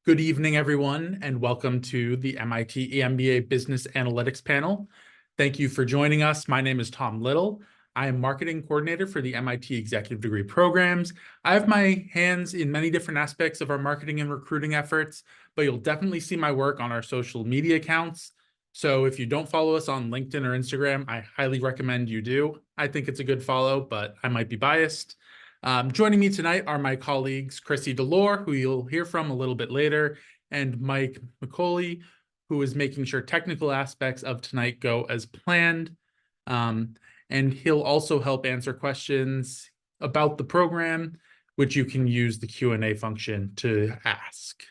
Good evening, everyone, and welcome to the MIT EMBA Business Analytics panel. Thank you for joining us. My name is Tom Little. I am marketing coordinator for the MIT executive degree programs. I have my hands in many different aspects of our marketing and recruiting efforts, but you'll definitely see my work on our social media accounts. So if you don't follow us on LinkedIn or Instagram, I highly recommend you do. I think it's a good follow, but I might be biased. Joining me tonight are my colleagues, Chrissy Delore, who you'll hear from a little bit later, and Mike McCauley, who is making sure technical aspects of tonight go as planned. And he'll also help answer questions about the program, which you can use the Q&A function to ask.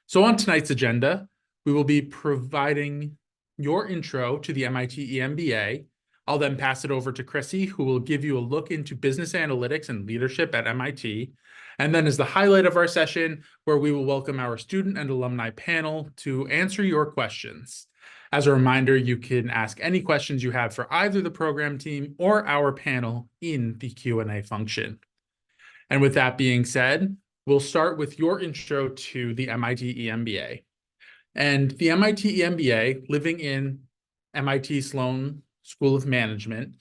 So on tonight's agenda, we will be providing your intro to the MIT EMBA. I'll then pass it over to Chrissy, who will give you a look into business analytics and leadership at MIT. And then as the highlight of our session, where we will welcome our student and alumni panel to answer your questions. As a reminder, you can ask any questions you have for either the program team or our panel in the Q&A function. And with that being said, we'll start with your intro to the MIT EMBA. And the MIT EMBA, living in MIT Sloan School of Management.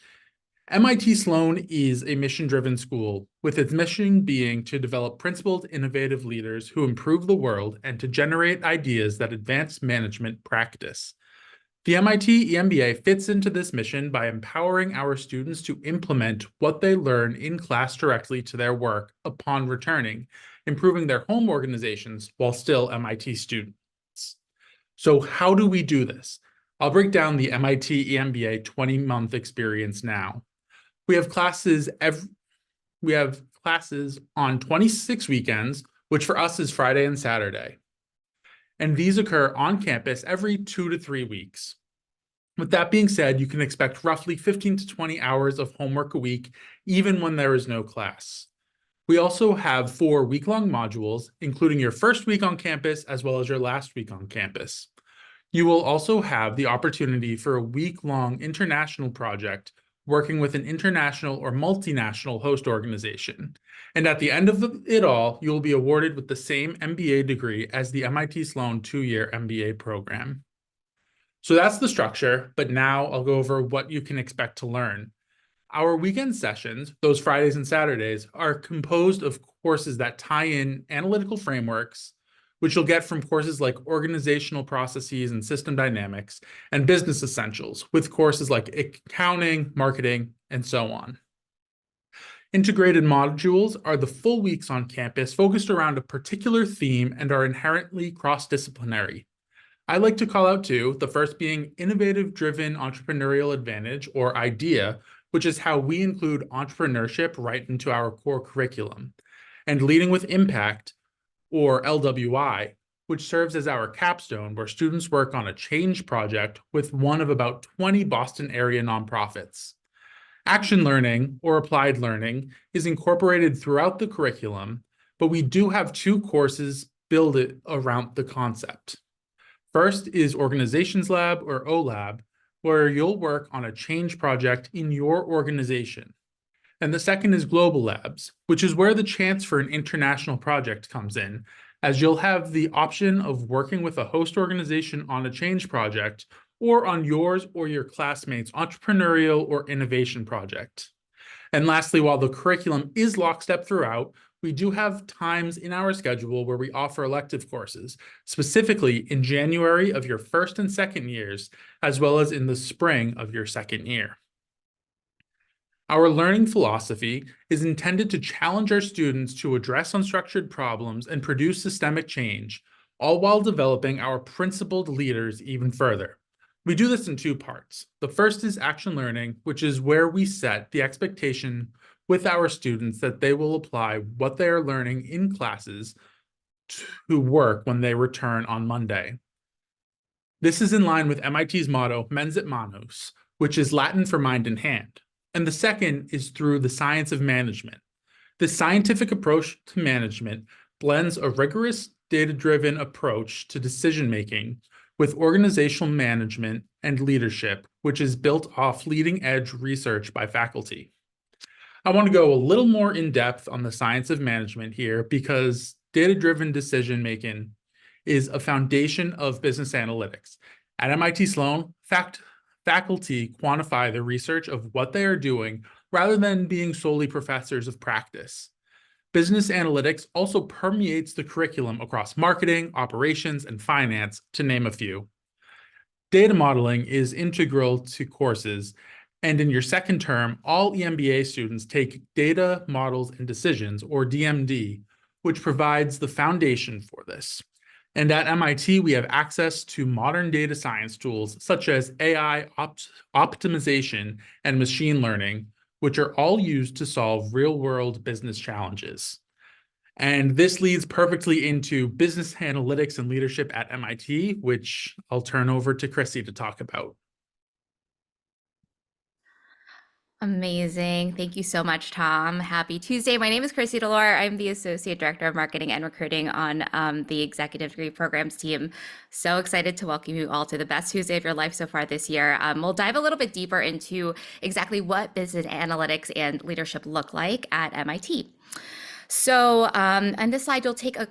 MIT Sloan is a mission-driven school, with its mission being to develop principled, innovative leaders who improve the world and to generate ideas that advance management practice. The MIT EMBA fits into this mission by empowering our students to implement what they learn in class directly to their work upon returning, improving their home organizations while still MIT students. So how do we do this? I'll break down the MIT EMBA 20-month experience now. We have classes on 26 weekends, which for us is Friday and Saturday. And these occur on campus every 2 to 3 weeks. With that being said, you can expect roughly 15 to 20 hours of homework a week, even when there is no class. We also have 4 week-long modules, including your first week on campus as well as your last week on campus. You will also have the opportunity for a week-long international project working with an international or multinational host organization. And at the end of it all, you will be awarded with the same MBA degree as the MIT Sloan 2-year MBA program. So that's the structure, but now I'll go over what you can expect to learn. Our weekend sessions, those Fridays and Saturdays, are composed of courses that tie in analytical frameworks, which you'll get from courses like organizational processes and system dynamics, and business essentials, with courses like accounting, marketing, and so on. Integrated modules are the full weeks on campus focused around a particular theme and are inherently cross-disciplinary. I like to call out two, the first being Innovative-Driven Entrepreneurial Advantage, or IDEA, which is how we include entrepreneurship right into our core curriculum, and Leading with Impact, or LWI, which serves as our capstone where students work on a change project with one of about 20 Boston area nonprofits. Action learning, or applied learning, is incorporated throughout the curriculum, but we do have 2 courses built around the concept. First is Organizations Lab, or OLab, where you'll work on a change project in your organization. And the second is Global Labs, which is where the chance for an international project comes in, as you'll have the option of working with a host organization on a change project or on yours or your classmates' entrepreneurial or innovation project. And lastly, while the curriculum is lockstep throughout, we do have times in our schedule where we offer elective courses, specifically in January of your first and second years, as well as in the spring of your second year. Our learning philosophy is intended to challenge our students to address unstructured problems and produce systemic change, all while developing our principled leaders even further. We do this in 2 parts. The first is action learning, which is where we set the expectation with our students that they will apply what they are learning in classes to work when they return on Monday. This is in line with MIT's motto, Mens et Manus, which is Latin for mind and hand. And the second is through the science of management. This scientific approach to management blends a rigorous, data-driven approach to decision-making with organizational management and leadership, which is built off leading-edge research by faculty. I want to go a little more in depth on the science of management here because data-driven decision-making is a foundation of business analytics. At MIT Sloan, faculty quantify the research of what they are doing rather than being solely professors of practice. Business analytics also permeates the curriculum across marketing, operations, and finance, to name a few. Data modeling is integral to courses, and in your second term, all EMBA students take Data Models and Decisions, or DMD, which provides the foundation for this. And at MIT, we have access to modern data science tools such as AI optimization and machine learning, which are all used to solve real-world business challenges. And this leads perfectly into business analytics and leadership at MIT, which I'll turn over to Chrissy to talk about. Amazing. Thank you so much, Tom. Happy Tuesday. My name is Chrissy Delore. I'm the Associate Director of Marketing and Recruiting on the Executive Degree Programs team. So excited to welcome you all to the best Tuesday of your life so far this year. We'll dive a little bit deeper into exactly what business analytics and leadership look like at MIT. So on this slide, you'll take a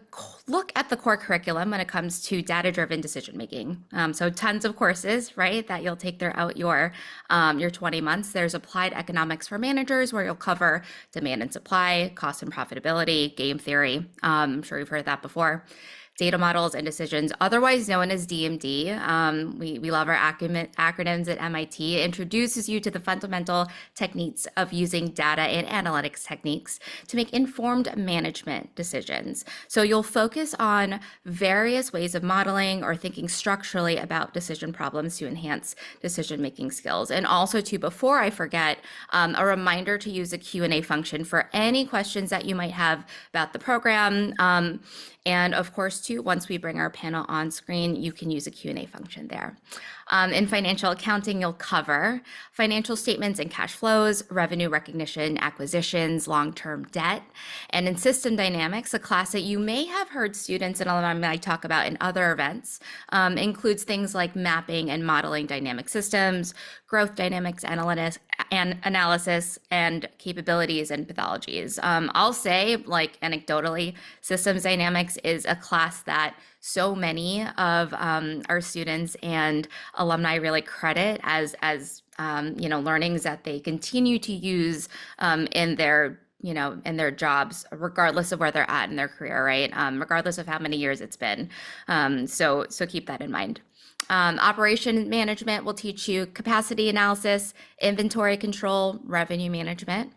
look at the core curriculum when it comes to data-driven decision-making. So tons of courses, right, that you'll take throughout your 20 months. There's applied economics for managers, where you'll cover demand and supply, cost and profitability, game theory. I'm sure you've heard that before. Data models and decisions, otherwise known as DMD. We love our acronyms at MIT. It introduces you to the fundamental techniques of using data and analytics techniques to make informed management decisions. So you'll focus on various ways of modeling or thinking structurally about decision problems to enhance decision-making skills. And also, too, before I forget, a reminder to use a Q&A function for any questions that you might have about the program. And of course, too, once we bring our panel on screen, you can use a Q&A function there. In financial accounting, you'll cover financial statements and cash flows, revenue recognition, acquisitions, long-term debt. And in system dynamics, a class that you may have heard students and alumni talk about in other events, includes things like mapping and modeling dynamic systems, growth dynamics analysis, and capabilities and pathologies. I'll say, like anecdotally, systems dynamics is a class that so many of our students and alumni really credit as learnings that they continue to use in their jobs, regardless of where they're at in their career, right? Regardless of how many years it's been. So keep that in mind. Operation management will teach you capacity analysis, inventory control, revenue management.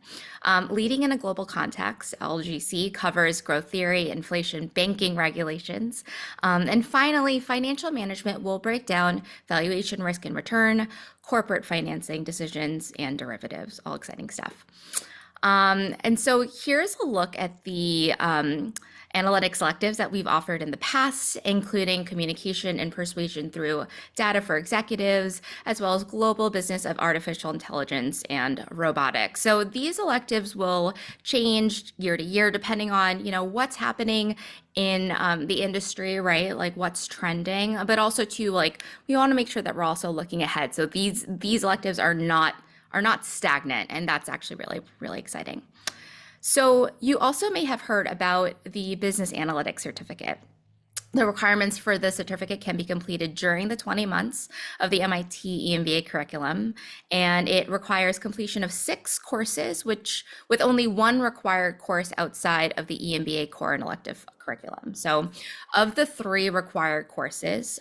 Leading in a global context, LGC covers growth theory, inflation, banking regulations. And finally, financial management will break down valuation, risk and return, corporate financing decisions, and derivatives, all exciting stuff. And so here's a look at the analytics electives that we've offered in the past, including communication and persuasion through data for executives, as well as global business of artificial intelligence and robotics. So these electives will change year to year depending on, what's happening in the industry, right? Like what's trending, but also too, like we want to make sure that we're also looking ahead. So these electives are not stagnant, and that's actually really, really exciting. So you also may have heard about the Business Analytics Certificate. The requirements for the certificate can be completed during the 20 months of the MIT EMBA curriculum, and it requires completion of 6 courses, with only 1 required course outside of the EMBA core and elective curriculum. So of the 3 required courses,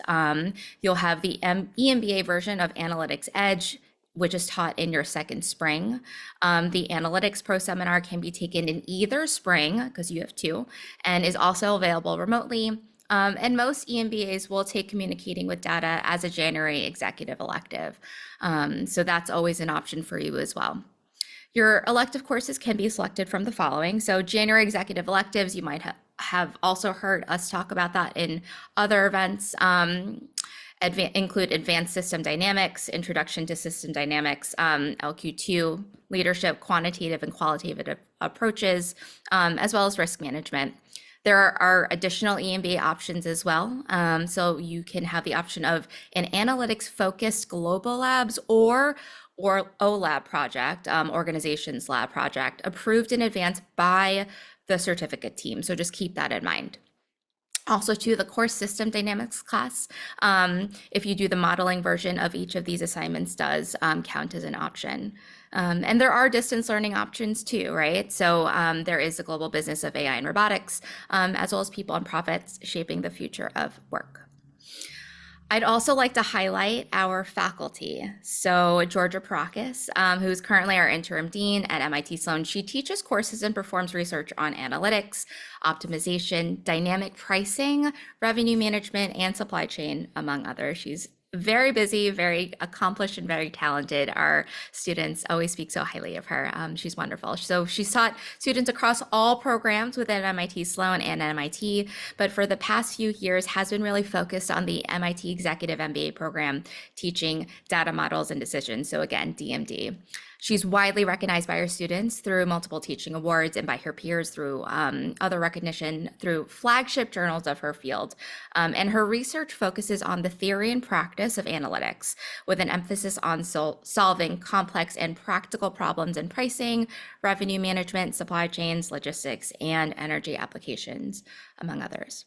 you'll have the EMBA version of Analytics Edge, which is taught in your second spring. The Analytics Pro seminar can be taken in either spring, because you have 2, and is also available remotely. And most EMBAs will take communicating with data as a January executive elective. So that's always an option for you as well. Your elective courses can be selected from the following. So January executive electives, you might have also heard us talk about that in other events. Include Advanced System Dynamics, Introduction to System Dynamics, LQ2, Leadership, Quantitative and Qualitative Approaches, as well as Risk Management. There are additional EMBA options as well. So you can have the option of an analytics-focused global labs or OLAB project, organizations lab project, approved in advance by the certificate team. So just keep that in mind. Also to the course system dynamics class, if you do the modeling version of each of these assignments does count as an option. And there are distance learning options too, right? So there is the global business of AI and robotics, as well as people and profits shaping the future of work. I'd also like to highlight our faculty. So Georgia Parakis, who's currently our interim dean at MIT Sloan, she teaches courses and performs research on analytics, optimization, dynamic pricing, revenue management, and supply chain, among others. She's very busy, very accomplished, and very talented. Our students always speak so highly of her. She's wonderful. So she's taught students across all programs within MIT Sloan and MIT, but for the past few years has been really focused on the MIT Executive MBA program, teaching data models and decisions. So again, DMD. She's widely recognized by her students through multiple teaching awards and by her peers through other recognition through flagship journals of her field. And her research focuses on the theory and practice of analytics with an emphasis on solving complex and practical problems in pricing, revenue management, supply chains, logistics, and energy applications, among others.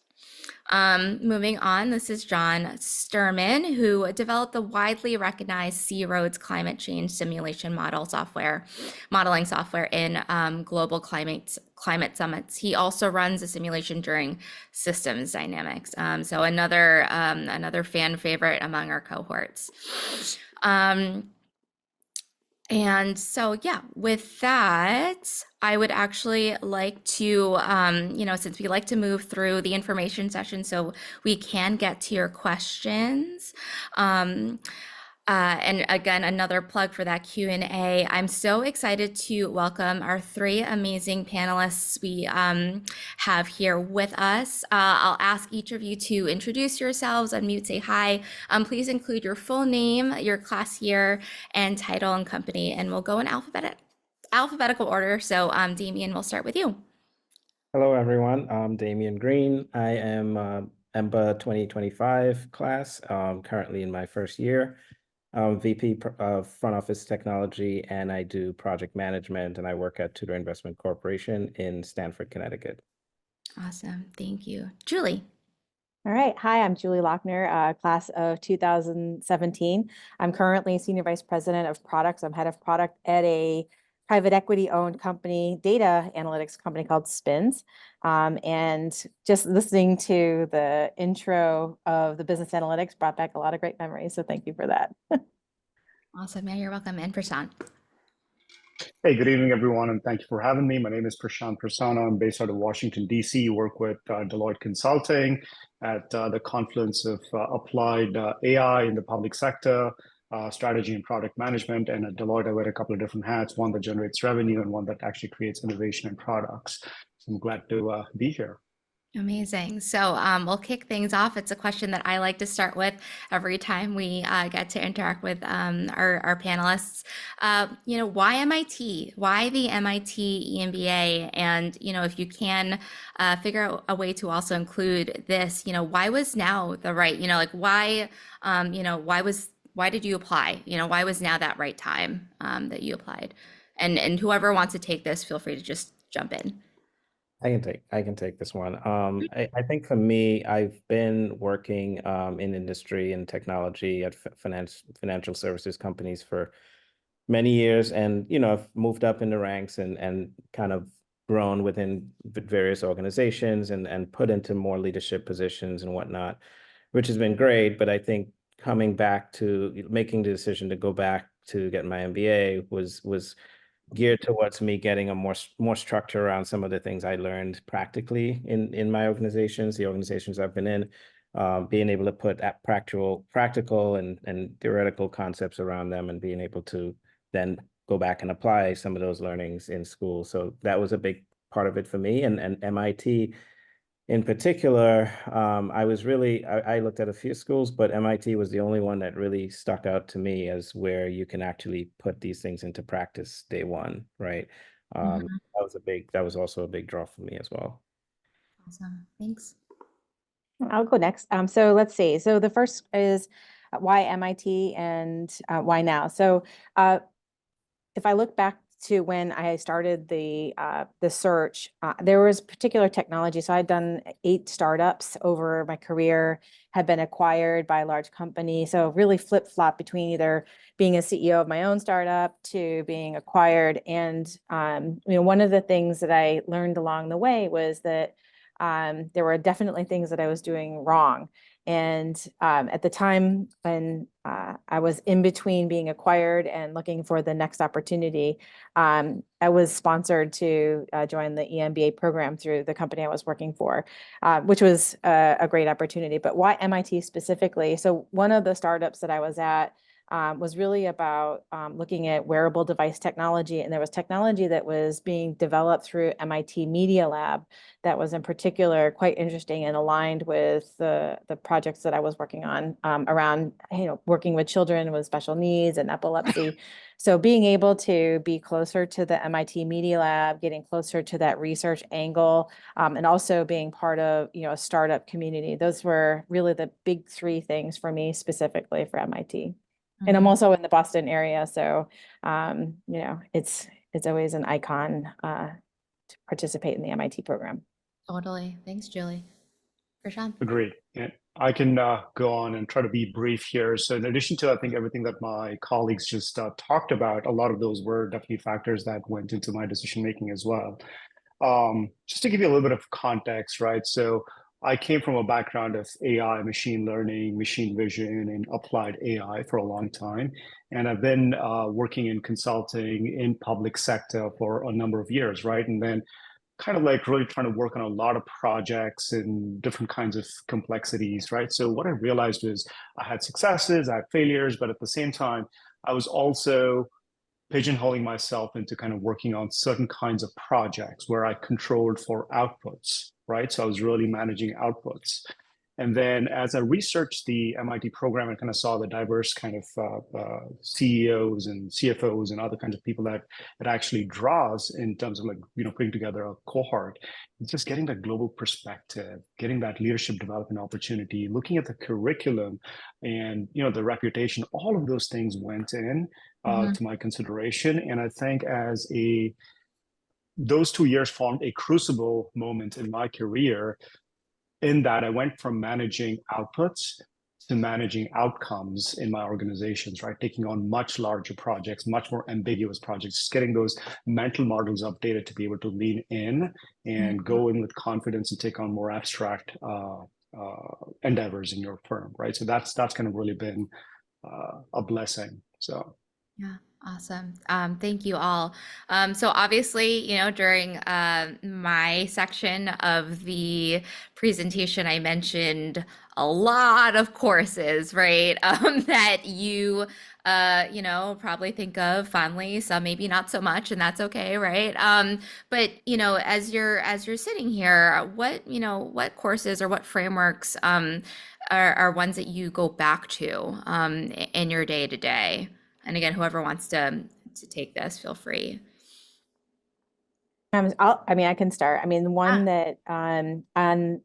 Moving on, this is John Sturman, who developed the widely recognized C-ROADS climate change simulation modeling software in global climate summits. He also runs a simulation during systems dynamics. So another fan favorite among our cohorts. And so, yeah, with that, I would actually like to, since we like to move through the information session so we can get to your questions. And again, another plug for that Q&A. I'm so excited to welcome our three amazing panelists we have here with us. I'll ask each of you to introduce yourselves, unmute, say hi. Please include your full name, your class year, and title and company, and we'll go in alphabetical order. So Damien, we'll start with you. Hello, everyone. I'm Damian Green. I am EMBA 2025 class, currently in my first year. VP of Front Office Technology, and I do project management, and I work at Tudor Investment Corporation in Stamford, Connecticut. Awesome. Thank you. Julie. All right. Hi, I'm Julie Lochner, class of 2017. I'm currently Senior Vice President of Products. I'm head of product at a private equity owned company, data analytics company called Spins. And just listening to the intro of the business analytics brought back a lot of great memories. So thank you for that. Awesome. Yeah, you're welcome. And Prashant. Hey, good evening, everyone, and thank you for having me. My name is Prashant Prasanna. I'm based out of Washington, D.C., work with Deloitte Consulting at the confluence of applied AI in the public sector, strategy and product management. And at Deloitte, I wear a couple of different hats, one that generates revenue and one that actually creates innovation and products. So I'm glad to be here. Amazing. So we'll kick things off. It's a question that I like to start with every time we get to interact with our panelists. Why MIT? Why the MIT EMBA? And, if you can figure out a way to also include this, why was now the right, why did you apply? Why was now that right time that you applied? And whoever wants to take this, feel free to just jump in. I can take this one. I think for me, I've been working in industry and technology at financial services companies for many years, and I've moved up in the ranks and kind of grown within various organizations and put into more leadership positions and whatnot, which has been great. But I think coming back to making the decision to go back to get my MBA was geared towards me getting a more structure around some of the things I learned practically in my organizations, the organizations I've been in, being able to put practical and theoretical concepts around them, and being able to then go back and apply some of those learnings in school. So that was a big part of it for me. And MIT in particular, I looked at a few schools, but MIT was the only one that really stuck out to me as where you can actually put these things into practice day one, right? That was also a big draw for me as well. Awesome. Thanks. I'll go next. So let's see. So the first is why MIT and why now? So if I look back to when I started the search, there was particular technology. So I'd done 8 startups over my career, had been acquired by a large company. So really flip-flop between either being a CEO of my own startup to being acquired. And one of the things that I learned along the way was that there were definitely things that I was doing wrong. And at the time when I was in between being acquired and looking for the next opportunity, I was sponsored to join the EMBA program through the company I was working for, which was a great opportunity. But why MIT specifically? So one of the startups that I was at was really about looking at wearable device technology. And there was technology that was being developed through MIT Media Lab that was in particular quite interesting and aligned with the projects that I was working on around, working with children with special needs and epilepsy. So being able to be closer to the MIT Media Lab, getting closer to that research angle, and also being part of, a startup community, those were really the big 3 things for me specifically for MIT. And I'm also in the Boston area, so it's always an icon to participate in the MIT program. Totally. Thanks, Julie. Prashant. Agreed. Yeah, I can go on and try to be brief here. So in addition to, I think, everything that my colleagues just talked about, a lot of those were definitely factors that went into my decision-making as well. Just to give you a little bit of context, right? So I came from a background of AI, machine learning, machine vision, and applied AI for a long time. And I've been working in consulting in public sector for a number of years, right? And then kind of like really trying to work on a lot of projects and different kinds of complexities, right? So what I realized was I had successes, I had failures, but at the same time, I was also pigeonholing myself into kind of working on certain kinds of projects where I controlled for outputs, right? So I was really managing outputs. And then as I researched the MIT program, I kind of saw the diverse kind of CEOs and CFOs and other kinds of people that it actually draws in terms of putting together a cohort. It's just getting that global perspective, getting that leadership development opportunity, looking at the curriculum and, the reputation, all of those things went in to my consideration. And I think those 2 years formed a crucible moment in my career in that I went from managing outputs to managing outcomes in my organizations, right? Taking on much larger projects, much more ambiguous projects, just getting those mental models updated to be able to lean in and go in with confidence and take on more abstract endeavors in your firm, right? So that's kind of really been a blessing. So. Yeah, awesome. Thank you all. So obviously, during my section of the presentation, I mentioned a lot of courses, right? That you, probably think of fondly, some maybe not so much, and that's okay, right? But as you're sitting here, what courses or what frameworks are ones that you go back to in your day to day? And again, whoever wants to take this, feel free. I can start. The one that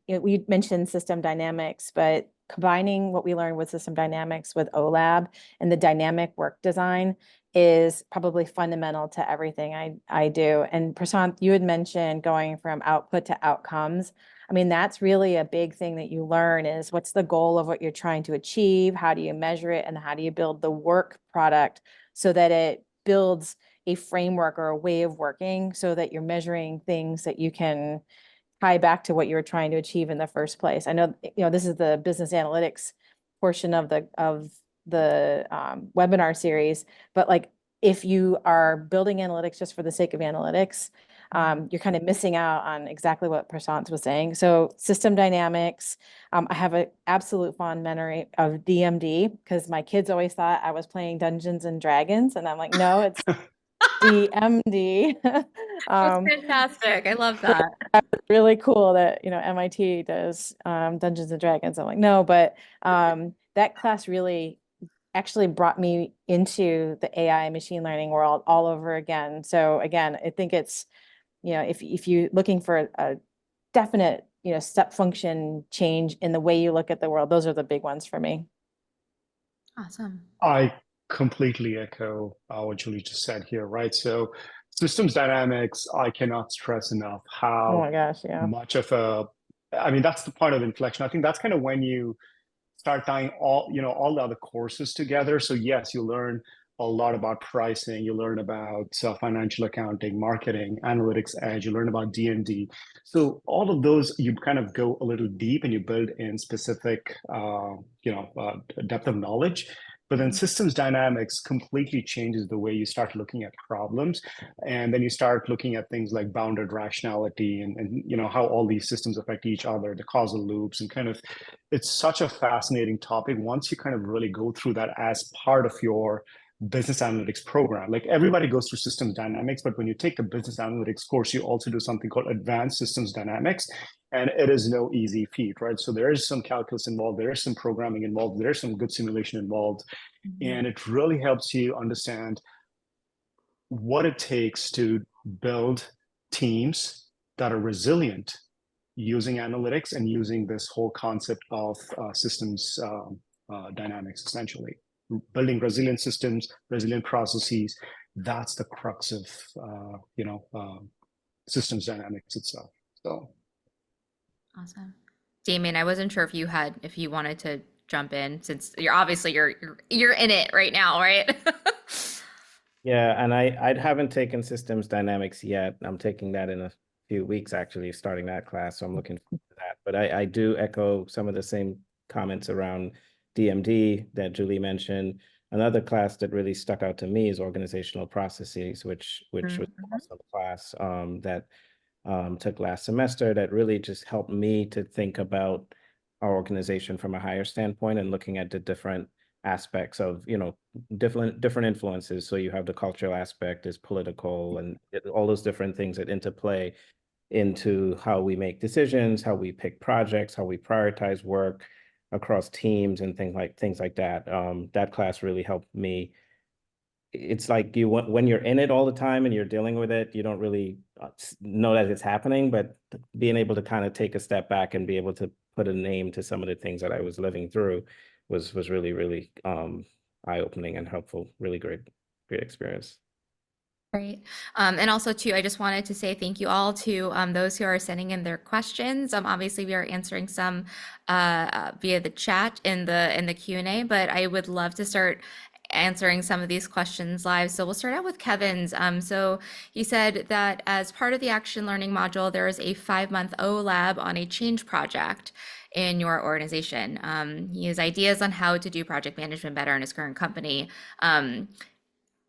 we mentioned system dynamics, but combining what we learned with system dynamics with OLAB and the dynamic work design is probably fundamental to everything I do. And Prashant, you had mentioned going from output to outcomes. That's really a big thing that you learn is what's the goal of what you're trying to achieve? How do you measure it? And how do you build the work product so that it builds a framework or a way of working so that you're measuring things that you can tie back to what you were trying to achieve in the first place. I know, this is the business analytics portion of the webinar series, but if you are building analytics just for the sake of analytics, you're kind of missing out on exactly what Prashant was saying. So system dynamics, I have an absolute fond memory of DMD because my kids always thought I was playing Dungeons and Dragons. And I'm like, no, it's DMD. That's fantastic. I love that. Really cool that, MIT does Dungeons and Dragons. I'm like, no, but that class really actually brought me into the AI machine learning world all over again. So again, I think it's, if you're looking for a definite, step function change in the way you look at the world, those are the big ones for me. Awesome. I completely echo what Julie just said here, right? So systems dynamics, I cannot stress enough Oh how my gosh, yeah. much of a, I mean, that's the point of inflection. I think that's kind of when you start tying all the other courses together. So yes, you learn a lot about pricing, you learn about financial accounting, marketing, analytics edge, you learn about D&D. So all of those, you kind of go a little deep and you build in specific, depth of knowledge. But then systems dynamics completely changes the way you start looking at problems. And then you start looking at things like bounded rationality and how all these systems affect each other, the causal loops, and kind of, it's such a fascinating topic once you kind of really go through that as part of your business analytics program. Like everybody goes through systems dynamics, but when you take the business analytics course, you also do something called advanced systems dynamics. And it is no easy feat, right? So there is some calculus involved, there is some programming involved, there's some good simulation involved. And it really helps you understand what it takes to build teams that are resilient using analytics and using this whole concept of systems dynamics, essentially. Building resilient systems, resilient processes, that's the crux of systems dynamics itself. So Awesome. Damien, I wasn't sure if you wanted to jump in, since you're in it right now, right? Yeah, and I haven't taken systems dynamics yet. I'm taking that in a few weeks, actually, starting that class. So I'm looking forward to that. But I do echo some of the same comments around DMD that Julie mentioned. Another class that really stuck out to me is organizational processes, which was an awesome class that took last semester, that really just helped me to think about our organization from a higher standpoint and looking at the different aspects of, different influences. So you have the cultural aspect, is political, and all those different things that interplay into how we make decisions, how we pick projects, how we prioritize work across teams, and things like that. That class really helped me. It's like when you're in it all the time and you're dealing with it, you don't really know that it's happening, but being able to kind of take a step back and be able to put a name to some of the things that I was living through was really, really eye-opening and helpful. Really great experience. Great. And also too, I just wanted to say thank you all to those who are sending in their questions. Obviously we are answering some via the chat in the Q&A, but I would love to start answering some of these questions live. So we'll start out with Kevin's. So he said that as part of the action learning module, there is a 5-month OLab on a change project in your organization. He has ideas on how to do project management better in his current company.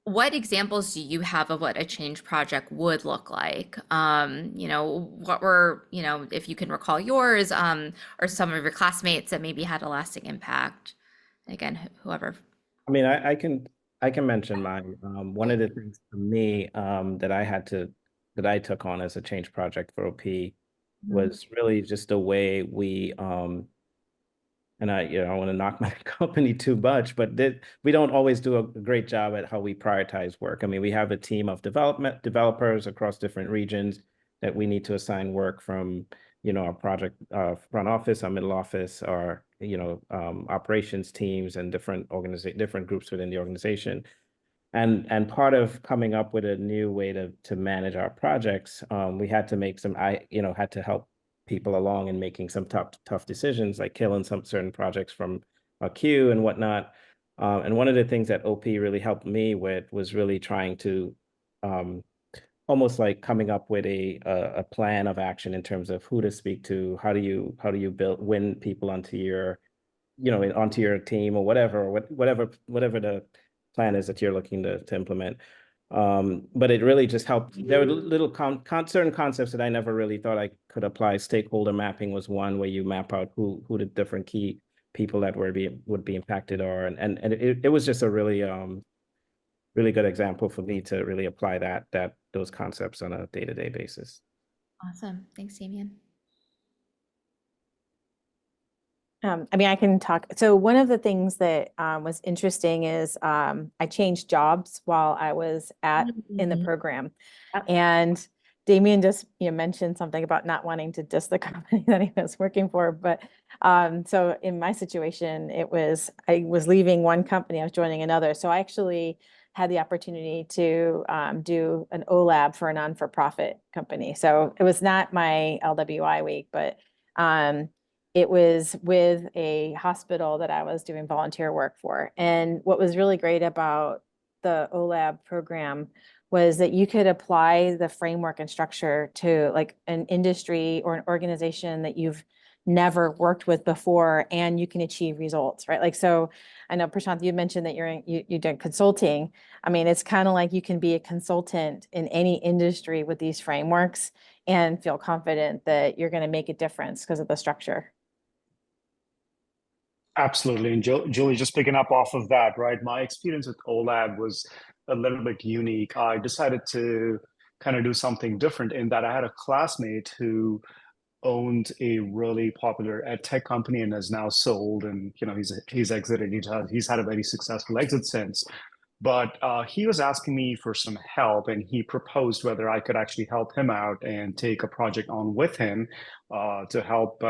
What examples do you have of what a change project would look like? What were, if you can recall yours, or some of your classmates that maybe had a lasting impact? Again, whoever. I mean, I can mention mine. One of the things for me that I took on as a change project for OP was really just the way we and I don't want to knock my company too much, but we don't always do a great job at how we prioritize work. I mean, we have a team of developers across different regions that we need to assign work from, our project front office, our middle office, our operations teams, and different groups within the organization. And part of coming up with a new way to manage our projects, we had to make had to help people along in making some tough decisions, like killing some certain projects from a queue and whatnot. And one of the things that OP really helped me with was really trying to almost like coming up with a plan of action in terms of who to speak to, how do you win people onto your team, or whatever the plan is that you're looking to implement. But it really just helped. There were little certain concepts that I never really thought I could apply. Stakeholder mapping was one, where you map out who the different key people that would be impacted are, and it was just a really really good example for me to really apply those concepts on a day-to-day basis. Awesome. Thanks, Damien. I can talk. So one of the things that was interesting is I changed jobs while I was in the program. And Damien just mentioned something about not wanting to diss the company that he was working for. But so in my situation, I was leaving one company, I was joining another. So I actually had the opportunity to do an OLAB for a non-for-profit company. So it was not my LWI week, but it was with a hospital that I was doing volunteer work for. And what was really great about the OLAB program was that you could apply the framework and structure to like an industry or an organization that you've never worked with before, and you can achieve results, right? Like, so I know, Prashant, you mentioned that you did consulting. I mean, it's kind of like you can be a consultant in any industry with these frameworks and feel confident that you're going to make a difference because of the structure. Absolutely. And Julie, just picking up off of that, right? My experience with OLAB was a little bit unique. I decided to kind of do something different in that I had a classmate who owned a really popular ed tech company and has now sold, and he's exited. He's had a very successful exit since. But he was asking me for some help, and he proposed whether I could actually help him out and take a project on with him to help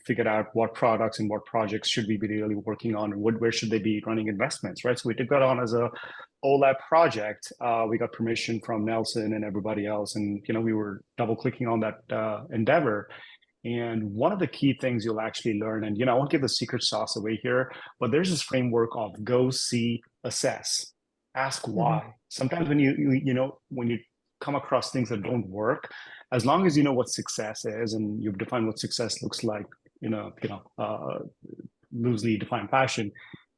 figure out what products and what projects should we be really working on, and where should they be running investments, right? So we took that on as a OLAB project. We got permission from Nelson and everybody else, and we were double clicking on that endeavor. And one of the key things you'll actually learn, and I won't give the secret sauce away here, but there's this framework of go, see, assess, ask why. Sometimes when you come across things that don't work, as long as you know what success is and you've defined what success looks like, loosely defined fashion,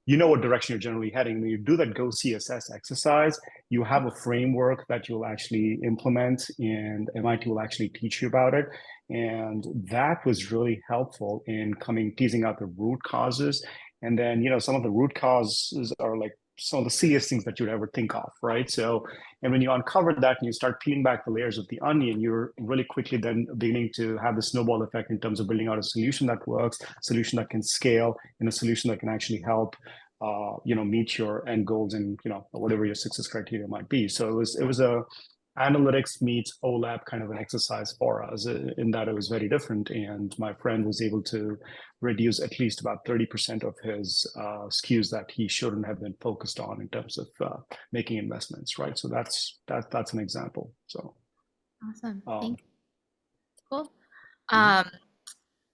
you know what direction you're generally heading. When you do that go, see, assess exercise, you have a framework that you'll actually implement, and MIT will actually teach you about it. And that was really helpful in teasing out the root causes. And then, some of the root causes are like some of the silliest things that you'd ever think of, right? So, and when you uncover that and you start peeling back the layers of the onion, you're really quickly then beginning to have the snowball effect in terms of building out a solution that works, a solution that can scale, and a solution that can actually help meet your end goals and whatever your success criteria might be. So it was a analytics meets OLAB kind of an exercise for us, in that it was very different. And my friend was able to reduce at least about 30% of his SKUs that he shouldn't have been focused on in terms of making investments, right? So that's an example. So awesome. Thank you. Cool. I'm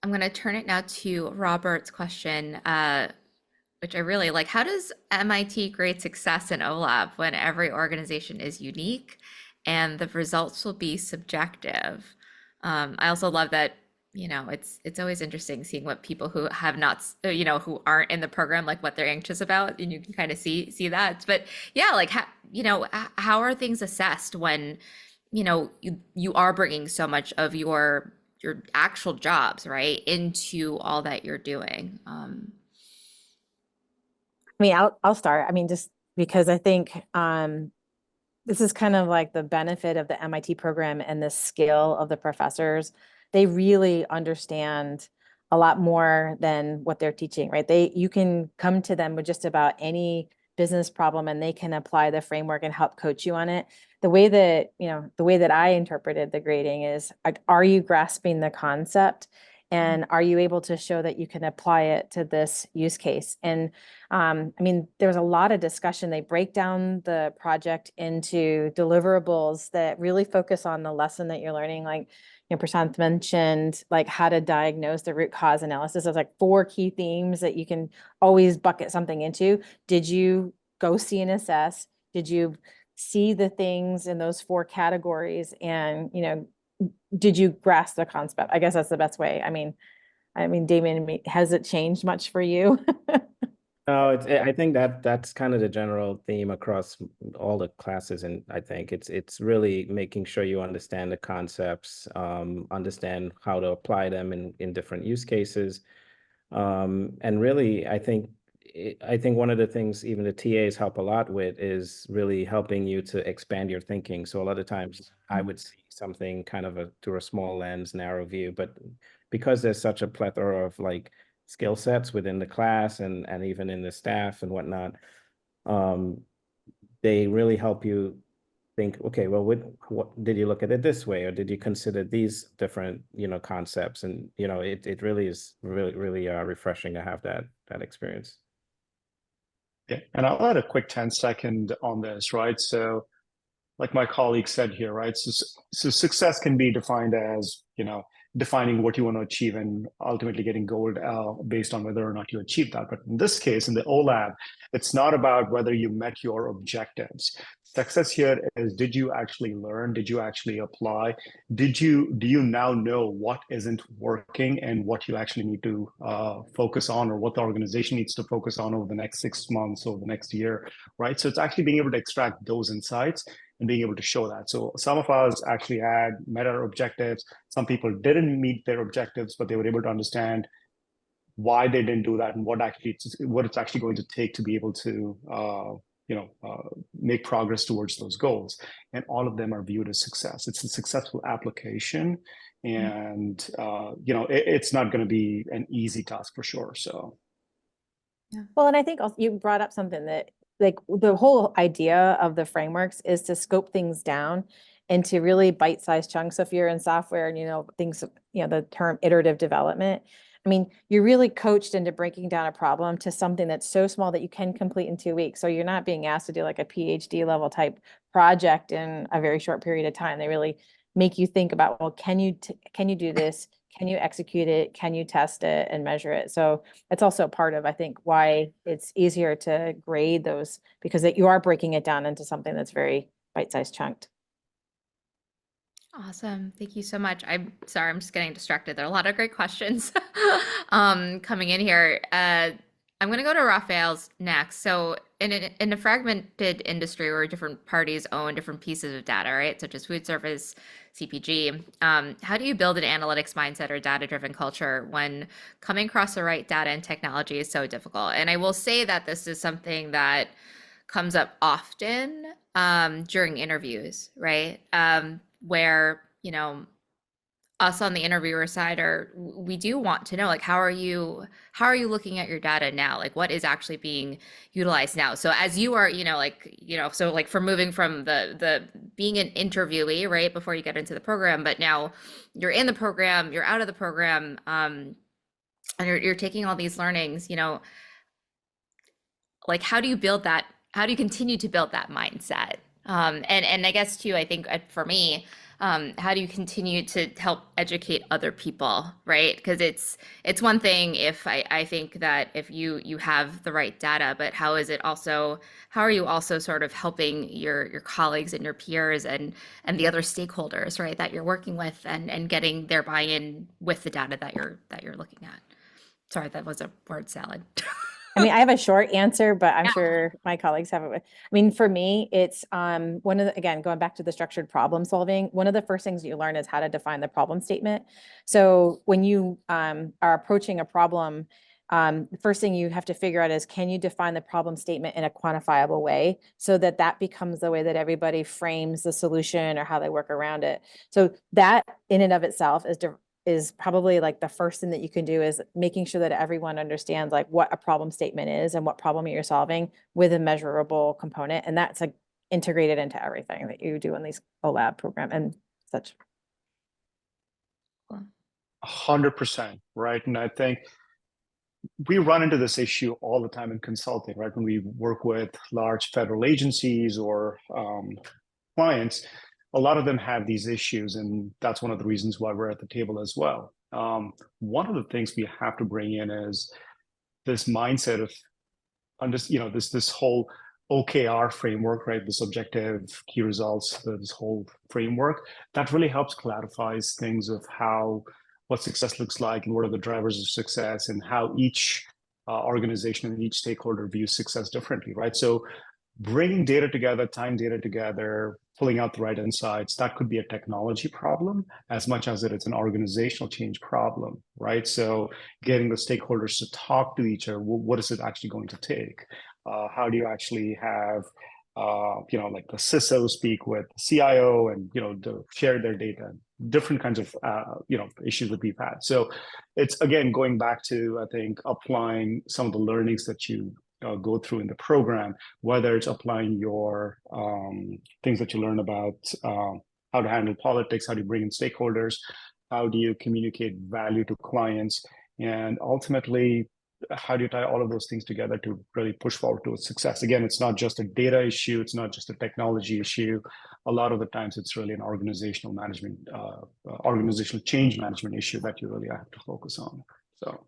going to turn it now to Robert's question, which I really like. How does MIT grade success in OLAB when every organization is unique and the results will be subjective? I also love that, it's always interesting seeing what people who have not, who aren't in the program, like what they're anxious about, and you can kind of see that. But yeah, like, how are things assessed when, you are bringing so much of your actual jobs, right, into all that you're doing? I mean, I'll start. I mean, just because I think this is kind of like the benefit of the MIT program and the skill of the professors. They really understand a lot more than what they're teaching, right? You can come to them with just about any business problem and they can apply the framework and help coach you on it. The way that I interpreted the grading is, like, are you grasping the concept? And are you able to show that you can apply it to this use case? And I mean, there's a lot of discussion. They break down the project into deliverables that really focus on the lesson that you're learning. Like, Prashant mentioned, like, how to diagnose the root cause analysis. There's like 4 key themes that you can always bucket something into. Did you go see and assess? Did you see the things in those 4 categories? And, did you grasp the concept? I guess that's the best way. I mean, Damien, has it changed much for you? No, I think that's kind of the general theme across all the classes, and I think it's really making sure you understand the concepts, understand how to apply them in different use cases, and really, I think one of the things even the TAs help a lot with is really helping you to expand your thinking. So a lot of times I would see something kind of through a small lens, narrow view, but because there's such a plethora of like skill sets within the class and even in the staff and whatnot, they really help you think, okay, well, what did you look at it this way, or did you consider these different concepts? And it really is really refreshing to have that experience. Yeah, and I'll add a quick 10-second on this, right? So like my colleague said here, right? So success can be defined as, defining what you want to achieve and ultimately getting gold based on whether or not you achieve that. But in this case, in the OLAB, it's not about whether you met your objectives. Success here is, did you actually learn? Did you actually apply? Do you now know what isn't working and what you actually need to focus on, or what the organization needs to focus on over the next 6 months or the next year, right? So it's actually being able to extract those insights and being able to show that. So some of us actually had met our objectives. Some people didn't meet their objectives, but they were able to understand why they didn't do that and what it's actually going to take to be able to make progress towards those goals. And all of them are viewed as success. It's a successful application, and it's not going to be an easy task for sure. So, yeah. Well, and I think also you brought up something that, like, the whole idea of the frameworks is to scope things down into really bite-sized chunks. So if you're in software and things, the term iterative development, I mean, you're really coached into breaking down a problem to something that's so small that you can complete in 2 weeks. So you're not being asked to do like a PhD level type project in a very short period of time. They really make you think about, well, can you do this? Can you execute it? Can you test it and measure it? So it's also part of, I think, why it's easier to grade those, because you are breaking it down into something that's very bite-sized chunked. Awesome. Thank you so much. I'm sorry, I'm just getting distracted. There are a lot of great questions coming in here. I'm going to go to Raphael's next. So in a fragmented industry where different parties own different pieces of data, right, such as food service, CPG, how do you build an analytics mindset or data-driven culture when coming across the right data and technology is so difficult? And I will say that this is something that comes up often during interviews, right? Where, us on the interviewer side we do want to know, like, how are you looking at your data now? Like, what is actually being utilized now? So as you are, so like for moving from the being an interviewee, right, before you get into the program, but now you're in the program, you're out of the program, and you're taking all these learnings, like, how do you build that? How do you continue to build that mindset? And I guess too, I think for me, how do you continue to help educate other people, right? Because it's one thing if I think that if you have the right data, but how are you also sort of helping your colleagues and your peers and the other stakeholders, right, that you're working with and getting their buy-in with the data that you're looking at? Sorry, that was a word salad. I mean, I have a short answer, but I'm sure my colleagues have it. I mean, for me, it's again, going back to the structured problem solving, one of the first things you learn is how to define the problem statement. So when you are approaching a problem, the first thing you have to figure out is, can you define the problem statement in a quantifiable way so that becomes the way that everybody frames the solution or how they work around it. So that in and of itself is probably like the first thing that you can do, is making sure that everyone understands like what a problem statement is and what problem you're solving with a measurable component. And that's like integrated into everything that you do in these OLAB program and such. 100%, right? And I think we run into this issue all the time in consulting, right? When we work with large federal agencies or clients, a lot of them have these issues, and that's one of the reasons why we're at the table as well. One of the things we have to bring in is this mindset of, this whole OKR framework, right? This objective key results, this whole framework that really helps clarifies things of what success looks like and what are the drivers of success, and how each organization and each stakeholder views success differently, right? So bringing data together, tying data together, pulling out the right insights, that could be a technology problem as much as it's an organizational change problem, right? So getting the stakeholders to talk to each other, what is it actually going to take? How do you actually have, like the CISO speak with the CIO and, to share their data, different kinds of, issues that we've had. So it's, again, going back to, I think, applying some of the learnings that you go through in the program, whether it's applying your things that you learn about how to handle politics, how do you bring in stakeholders, how do you communicate value to clients, and ultimately how do you tie all of those things together to really push forward towards success? Again, it's not just a data issue, it's not just a technology issue. A lot of the times it's really an organizational management, organizational change management issue that you really have to focus on. So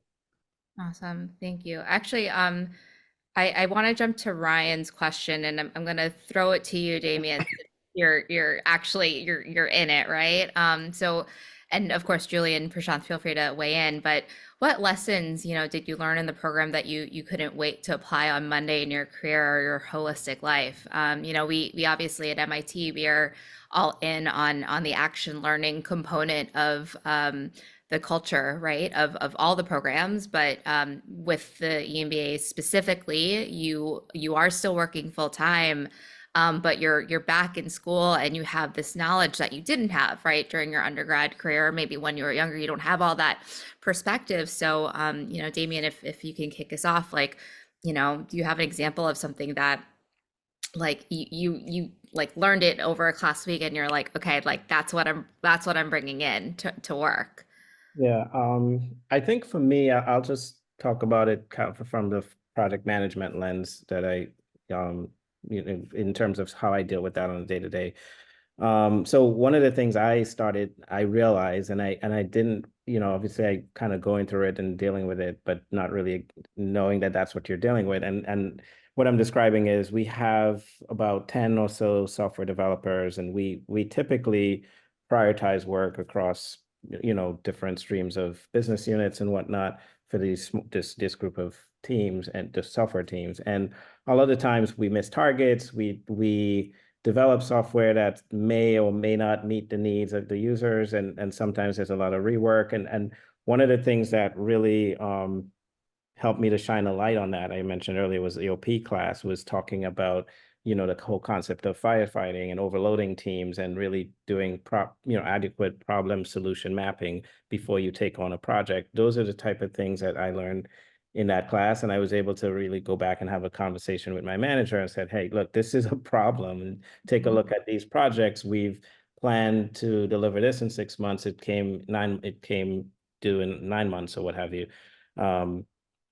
Awesome. Thank you. Actually, I want to jump to Ryan's question, and I'm going to throw it to you, Damien. You're actually you're in it, right? So, and of course, Julie and Prashant, feel free to weigh in. But what lessons, did you learn in the program that you couldn't wait to apply on Monday in your career or your holistic life? We obviously at MIT, we are all in on the action learning component of the culture, right, of all the programs, but with the EMBA specifically, you are still working full time, but you're back in school and you have this knowledge that you didn't have, right, during your undergrad career. Maybe when you were younger, you don't have all that perspective. So, Damien, if you can kick us off, like, do you have an example of something that like you like learned it over a class week and you're like, okay, like that's what I'm bringing in to work. Yeah, I think for me, I'll just talk about it kind of from the project management lens that in terms of how I deal with that on a day-to-day. So one of the things I realized, and I didn't, obviously I kind of going through it and dealing with it, but not really knowing that that's what you're dealing with. And what I'm describing is we have about 10 or so software developers, and we typically prioritize work across different streams of business units and whatnot for this group of teams and the software teams. And a lot of times we miss targets. We develop software that may or may not meet the needs of the users, and sometimes there's a lot of rework. And one of the things that really helped me to shine a light on that, I mentioned earlier, was the EOP class, was talking about the whole concept of firefighting and overloading teams and really doing adequate problem solution mapping before you take on a project. Those are the type of things that I learned in that class, and I was able to really go back and have a conversation with my manager and said, hey, look, this is a problem, and take a look at these projects. We've planned to deliver this in 6 months. It came due in 9 months or what have you.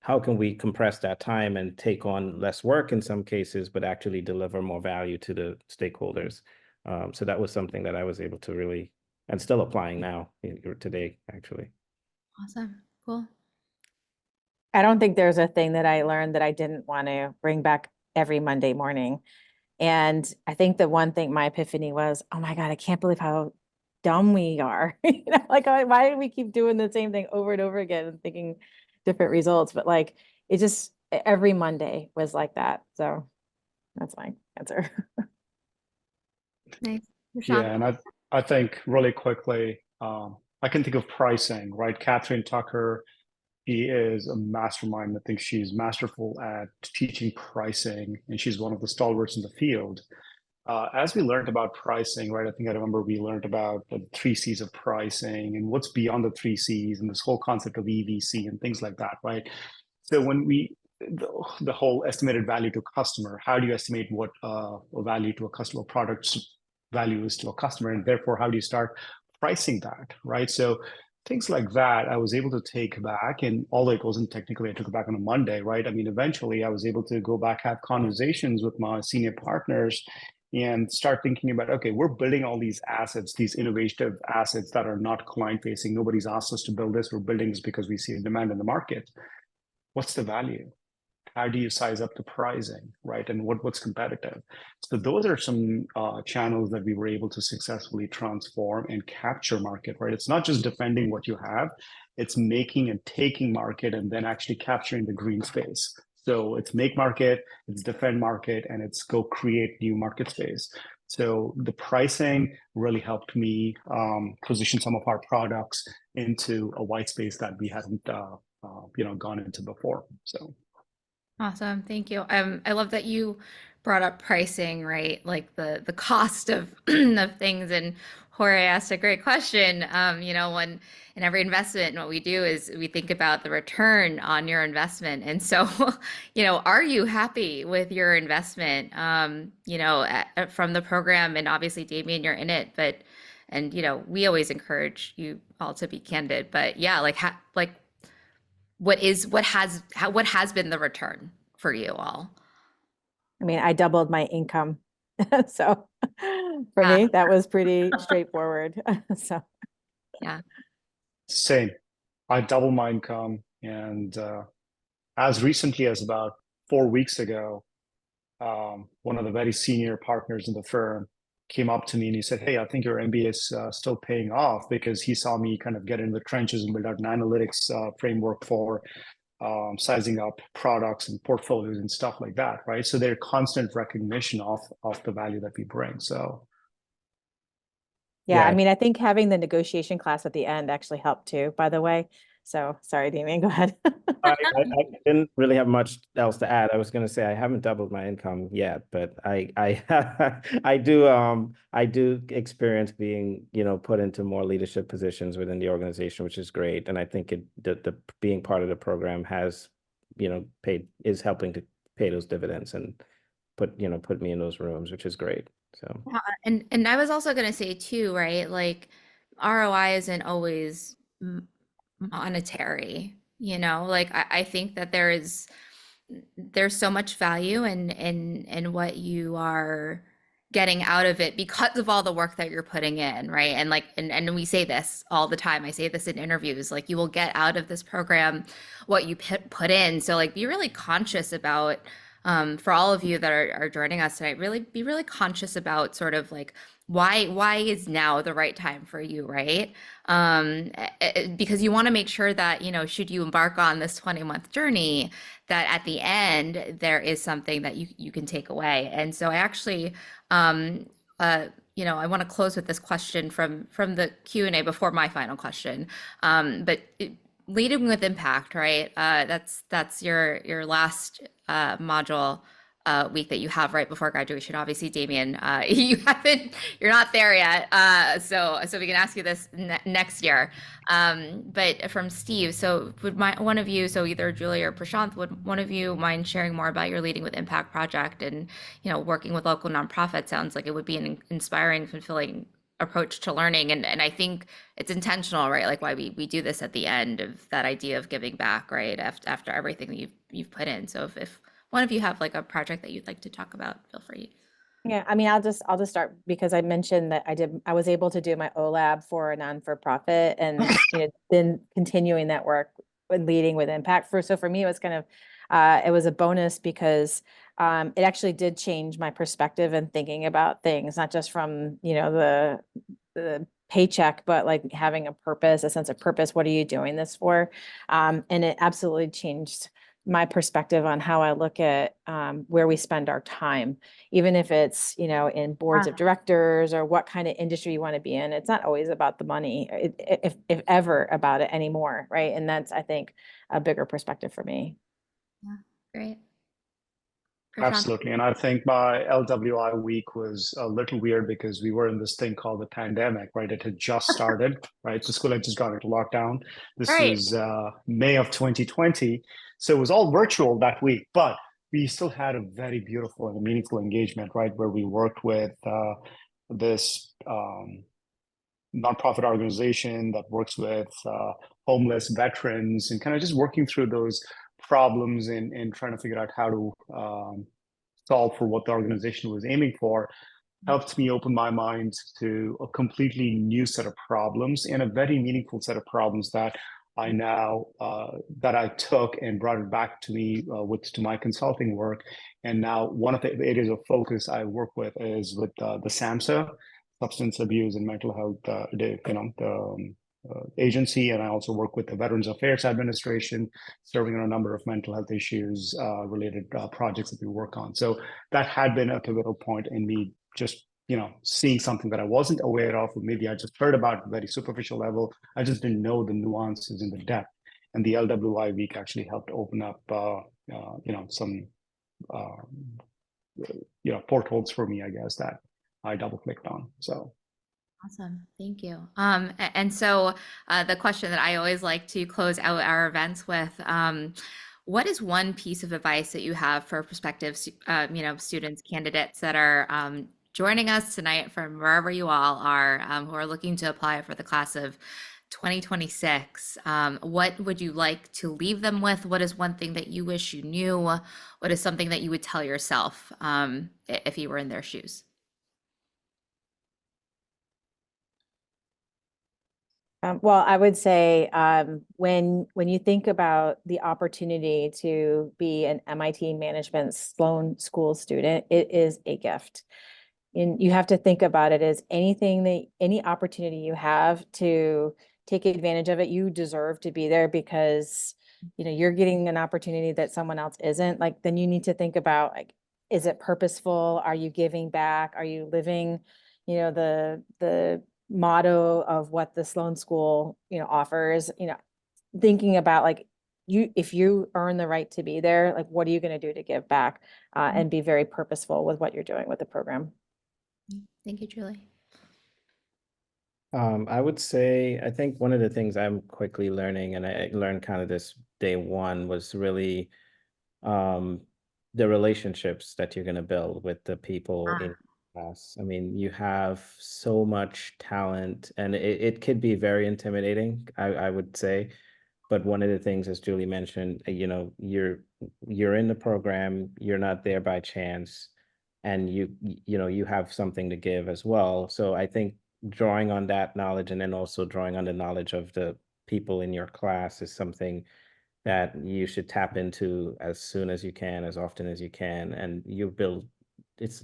How can we compress that time and take on less work in some cases, but actually deliver more value to the stakeholders? So that was something that I was able to really, and still applying now today, actually. Awesome. Cool. I don't think there's a thing that I learned that I didn't want to bring back every Monday morning. And I think the one thing, my epiphany was, oh my God, I can't believe how dumb we are. Like, why do we keep doing the same thing over and over again and thinking different results? But like, it just, every Monday was like that. So that's my answer. Nice. yeah, and I think really quickly, I can think of pricing, right? Catherine Tucker, she is a mastermind. I think she's masterful at teaching pricing, and she's one of the stalwarts in the field. As we learned about pricing, right? I remember we learned about the 3 C's of pricing and what's beyond the 3 C's and this whole concept of EVC and things like that, right? So when the whole estimated value to a customer, how do you estimate what a value to a customer product's value is to a customer, and therefore how do you start pricing that, right? So things like that I was able to take back, and although it wasn't technically, I took it back on a Monday, right? I mean, eventually I was able to go back, have conversations with my senior partners and start thinking about, okay, we're building all these assets, these innovative assets that are not client facing. Nobody's asked us to build this. We're building this because we see a demand in the market. What's the value? How do you size up the pricing, right? And what's competitive? So those are some channels that we were able to successfully transform and capture market, right? It's not just defending what you have, it's making and taking market and then actually capturing the green space. So it's make market, it's defend market, and it's go create new market space. So the pricing really helped me position some of our products into a white space that we hadn't gone into before. So. Awesome. Thank you. I love that you brought up pricing, right? Like the cost of of things. And Jorge asked a great question. When in every investment, what we do is we think about the return on your investment. And so, are you happy with your investment? From the program, and obviously, Damien, you're in it, and we always encourage you all to be candid. But yeah, like what has been the return for you all? I mean, I doubled my income. So for me, that was pretty straightforward. So Yeah. Same. I doubled my income, and as recently as about 4 weeks ago, one of the very senior partners in the firm came up to me and he said, "Hey, I think your MBA is still paying off," because he saw me kind of get in the trenches and build out an analytics framework for sizing up products and portfolios and stuff like that, right? So their constant recognition of the value that we bring. So yeah, I Yeah. mean, I think having the negotiation class at the end actually helped too, by the way. So sorry, Damien, go ahead. I didn't really have much else to add. I was going to say I haven't doubled my income yet, but I do experience being, put into more leadership positions within the organization, which is great. And I think the being part of the program has, is helping to pay those dividends and put me in those rooms, which is great. So And I was also going to say too, right? Like ROI isn't always monetary, like I think that there's so much value in what you are getting out of it because of all the work that you're putting in, right? And like and we say this all the time. I say this in interviews, like you will get out of this program what you put in. So like be really conscious about for all of you that are joining us tonight, really be really conscious about sort of like why is now the right time for you, right? Because you want to make sure that, should you embark on this 20-month journey, that at the end there is something that you can take away. And so I actually I want to close with this question from the Q&A before my final question. Leading with impact, right? That's your last module week that you have right before graduation. Obviously, Damien, you're not there yet. So we can ask you this next year. But from Steve, so would one of you, so either Julie or Prashant, would one of you mind sharing more about your Leading with Impact project and, working with local nonprofits? Sounds like it would be an inspiring, fulfilling approach to learning. And I think it's intentional, right? Like why we do this at the end of that idea of giving back, right? After everything that you've put in. So if one of you have like a project that you'd like to talk about, feel free. Yeah, I mean, I'll just start because I mentioned that I was able to do my OLAB for a non-for-profit and, been continuing that work with Leading with Impact so for me, it was kind of, it was a bonus because it actually did change my perspective and thinking about things, not just from, the paycheck, but like having a purpose, a sense of purpose. What are you doing this for? And it absolutely changed my perspective on how I look at where we spend our time, even if it's, in boards of directors or what kind of industry you want to be in. It's not always about the money, if ever about it anymore, right? And that's, I think, a bigger perspective for me. Yeah, great. absolutely. And I think my LWI week was a little weird because we were in this thing called the pandemic, right? It had just started, right? The school had just gone into lockdown. This Right. was May of 2020. So it was all virtual that week, but we still had a very beautiful and meaningful engagement, right? Where we worked with this nonprofit organization that works with homeless veterans and kind of just working through those problems and trying to figure out how to solve for what the organization was aiming for, helped me open my mind to a completely new set of problems and a very meaningful set of problems that I now that I took and brought it back to me to my consulting work. And now one of the areas of focus I work with is with the SAMHSA, Substance Abuse and Mental Health, agency, and I also work with the Veterans Affairs Administration, serving on a number of mental health issues related projects that we work on. So that had been a pivotal point in me just seeing something that I wasn't aware of, or maybe I just heard about at a very superficial level. I just didn't know the nuances in the depth. And the LWI week actually helped open up some portholes for me, I guess, that I double clicked on. So Awesome. Thank you. And so the question that I always like to close out our events with, what is one piece of advice that you have for prospective, students, candidates that are joining us tonight from wherever you all are, who are looking to apply for the class of 2026. What would you like to leave them with? What is one thing that you wish you knew? What is something that you would tell yourself if you were in their shoes? Well, I would say when you think about the opportunity to be an MIT Management Sloan School student, it is a gift. And you have to think about it as any opportunity you have to take advantage of it, you deserve to be there because you're getting an opportunity that someone else isn't. Like, then you need to think about, like, is it purposeful? Are you giving back? Are you living, the motto of what the Sloan School, offers, thinking about, like, if you earn the right to be there, like, what are you going to do to give back, and be very purposeful with what you're doing with the program. Thank you, Julie. I would say, I think one of the things I'm quickly learning, and I learned kind of this day one, was really the relationships that you're going to build with the people in class. I mean, you have so much talent, and it could be very intimidating, I would say. But one of the things, as Julie mentioned, you're in the program, you're not there by chance, and you have something to give as well. So I think drawing on that knowledge and then also drawing on the knowledge of the people in your class is something that you should tap into as soon as you can, as often as you can, and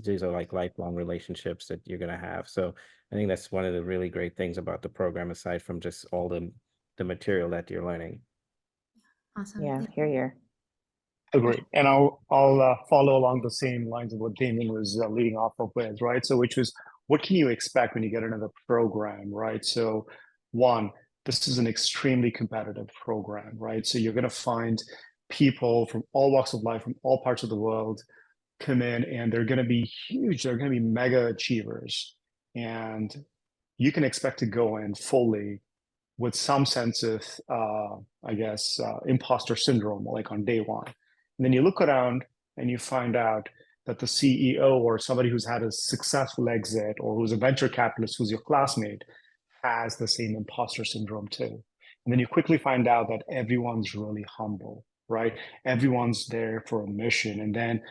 these are like lifelong relationships that you're going to have. So I think that's one of the really great things about the program, aside from just all the material that you're learning. Awesome. Yeah, Thank hear, hear. Agree. And I'll follow along the same lines of what Damien was leading off of with, right? So which was, what can you expect when you get into the program, right? So one, this is an extremely competitive program, right? So you're going to find people from all walks of life, from all parts of the world come in, and they're going to be huge. They're going to be mega achievers. And you can expect to go in fully with some sense of, imposter syndrome, like on day one. And then you look around and you find out that the CEO or somebody who's had a successful exit or who's a venture capitalist who's your classmate has the same imposter syndrome too. And then you quickly find out that everyone's really humble, right? Everyone's there for a mission. And then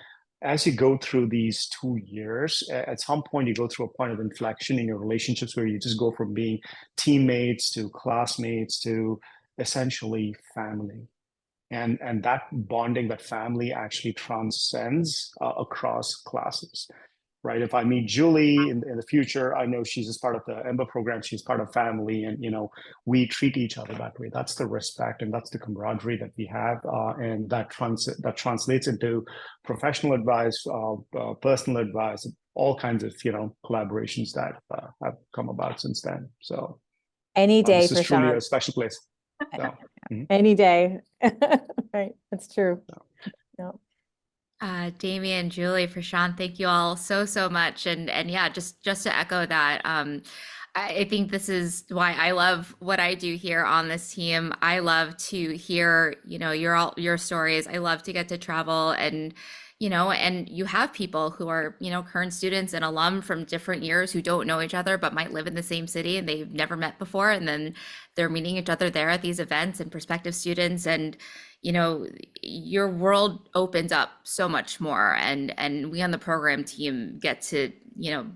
as you go through these 2 years, at some point you go through a point of inflection in your relationships where you just go from being teammates to classmates to essentially family. And that bonding, that family actually transcends across classes, right? If I meet Julie in the future, I know she's just part of the EMBA program, she's part of family, and we treat each other that way. That's the respect and that's the camaraderie that we have, and that translates into professional advice, personal advice, all kinds of collaborations that have come about since then. So Any day this for is truly Sean. a special place. So, Any day. Right. That's true. Yeah. Damien, Julie, for Sean, thank you all so much. And yeah, just to echo that, I think this is why I love what I do here on this team. I love to hear, your stories. I love to get to travel and you have people who are, current students and alum from different years who don't know each other, but might live in the same city and they've never met before. And then they're meeting each other there at these events, and prospective students. And, your world opens up so much more. And we on the program team get to,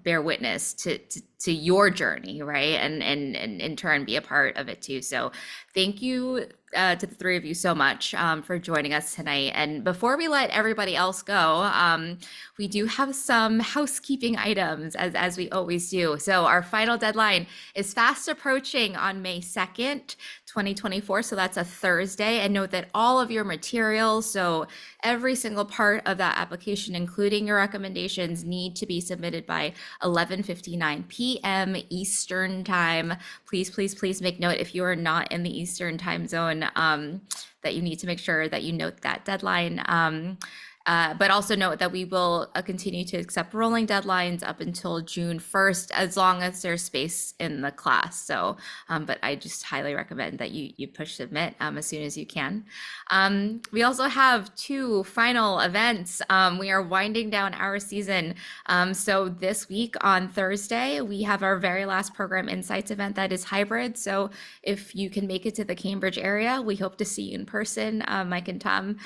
bear witness to your journey, right? And in turn be a part of it too. So thank you to the three of you so much for joining us tonight. And before we let everybody else go, we do have some housekeeping items as we always do. So our final deadline is fast approaching on May 2nd, 2024. So that's a Thursday. And note that all of your materials, so every single part of that application, including your recommendations, need to be submitted by 11:59 p.m. Eastern time. Please make note, if you are not in the Eastern time zone, that you need to make sure that you note that deadline. But also note that we will continue to accept rolling deadlines up until June 1st, as long as there's space in the class. So, but I just highly recommend that you push submit as soon as you can. We also have 2 final events. We are winding down our season. So this week on Thursday, we have our very last Program Insights event that is hybrid. So if you can make it to the Cambridge area, we hope to see you in person. Mike and Tom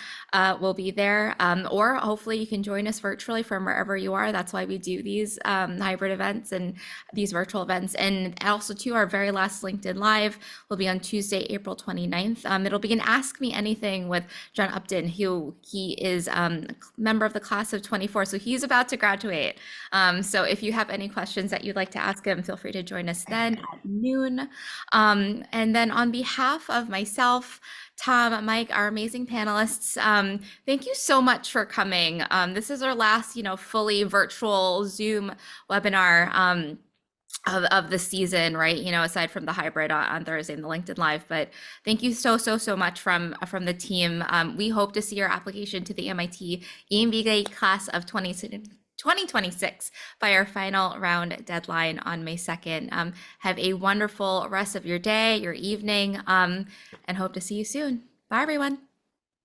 will be there, or hopefully you can join us virtually from wherever you are. That's why we do these hybrid events and these virtual events. And also too, our very last LinkedIn Live will be on Tuesday, April 29th. It'll be an Ask Me Anything with John Upton, who he is a member of the class of 24. So he's about to graduate. So if you have any questions that you'd like to ask him, feel free to join us then at noon. And then on behalf of myself, Tom, Mike, our amazing panelists, thank you so much for coming. This is our last, fully virtual Zoom webinar of the season, right? Aside from the hybrid on Thursday and the LinkedIn Live. But thank you so much from the team. We hope to see your application to the MIT EMBA class of 2026 by our final round deadline on May 2nd. Have a wonderful rest of your day, your evening, and hope to see you soon. Bye, everyone.